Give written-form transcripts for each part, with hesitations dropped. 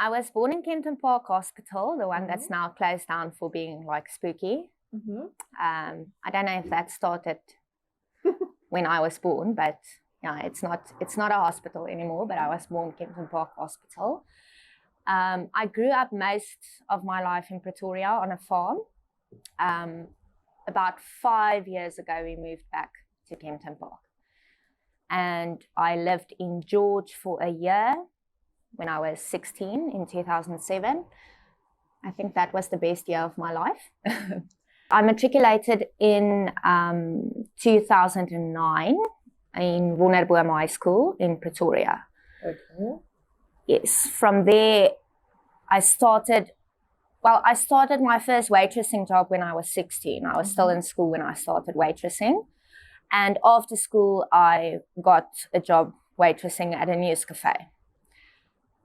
I was born in Kempton Park Hospital, the one that's now closed down for being like spooky. I don't know if that started when I was born, but yeah, it's not a hospital anymore, but I was born in Kempton Park Hospital. I grew up most of my life in Pretoria on a farm. About 5 years ago, we moved back to Kempton Park. And I lived in George for a year when I was 16 in 2007. I think that was the best year of my life. I matriculated in 2009 in Wonderboom High School in Pretoria. Okay. Yes, from there I started my first waitressing job when I was 16. I was still in school when I started waitressing. And after school, I got a job waitressing at a news cafe.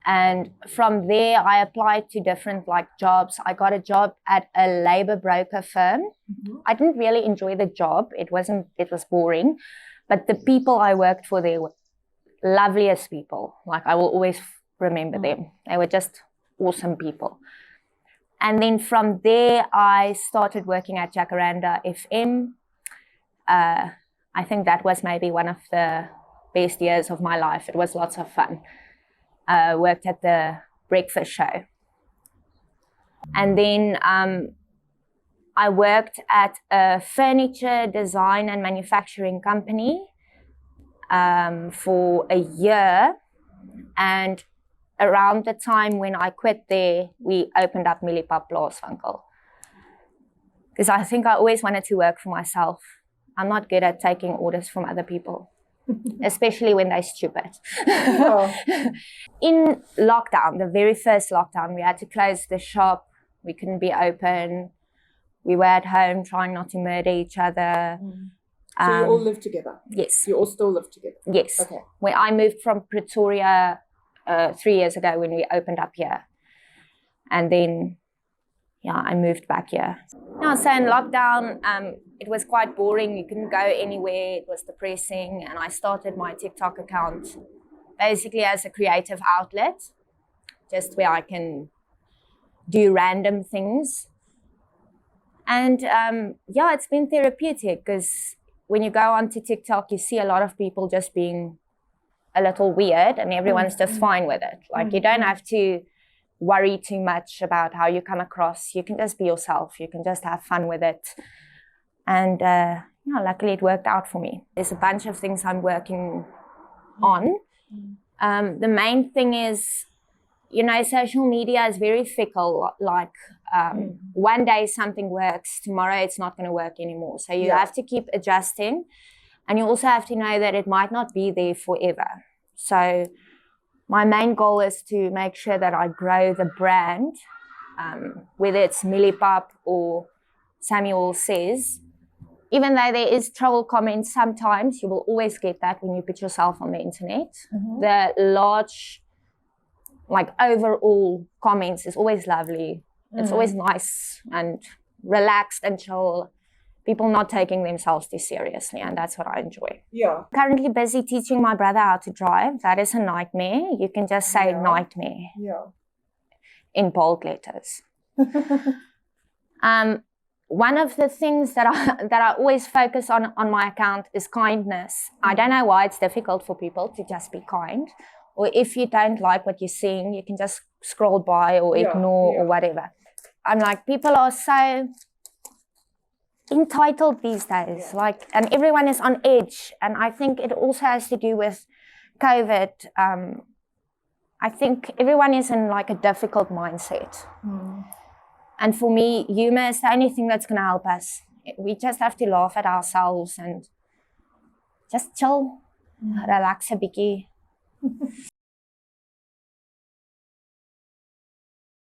And from there, I applied to different jobs. I got a job at a labor broker firm. I didn't really enjoy the job. It was boring. But the people I worked for there were loveliest people. I will always remember them. They were just awesome people. And then from there, I started working at Jacaranda FM. I think that was maybe one of the best years of my life. It was lots of fun. Worked at the breakfast show. And then I worked at a furniture design and manufacturing company for a year. And around the time when I quit there, we opened up Millipap Blaaswinkel. Because I think I always wanted to work for myself. I'm not good at taking orders from other people, especially when they're stupid. Oh. In lockdown, the very first lockdown, we had to close the shop. We couldn't be open. We were at home trying not to murder each other. So you all live together? Yes. You all still live together? Yes. Okay. When I moved from Pretoria 3 years ago when we opened up here. And then, I moved back here. So in lockdown, it was quite boring. You couldn't go anywhere. It was depressing. And I started my TikTok account basically as a creative outlet, just where I can do random things. And it's been therapeutic because when you go onto TikTok, you see a lot of people just being a little weird and everyone's just fine with it. You don't have to worry too much about how you come across. You can just be yourself. You can just have fun with it. And luckily it worked out for me. There's a bunch of things I'm working on. The main thing is, social media is very fickle. One day something works, tomorrow it's not going to work anymore. So you have to keep adjusting. And you also have to know that it might not be there forever. So my main goal is to make sure that I grow the brand, whether it's Millipap or Sami Hall says. Even though there is troll comments sometimes, you will always get that when you put yourself on the internet. The large, overall comments is always lovely. It's always nice and relaxed and chill. People not taking themselves too seriously, and that's what I enjoy. Yeah. Currently busy teaching my brother how to drive. That is a nightmare. You can just say nightmare in bold letters. One of the things that I always focus on my account is kindness. I don't know why it's difficult for people to just be kind. Or if you don't like what you're seeing, you can just scroll by or ignore or whatever. I'm people are so entitled these days, and everyone is on edge, and I think it also has to do with COVID. I think everyone is in a difficult mindset, and for me, humor is the only thing that's going to help us. We just have to laugh at ourselves and just chill, relax a bikkie.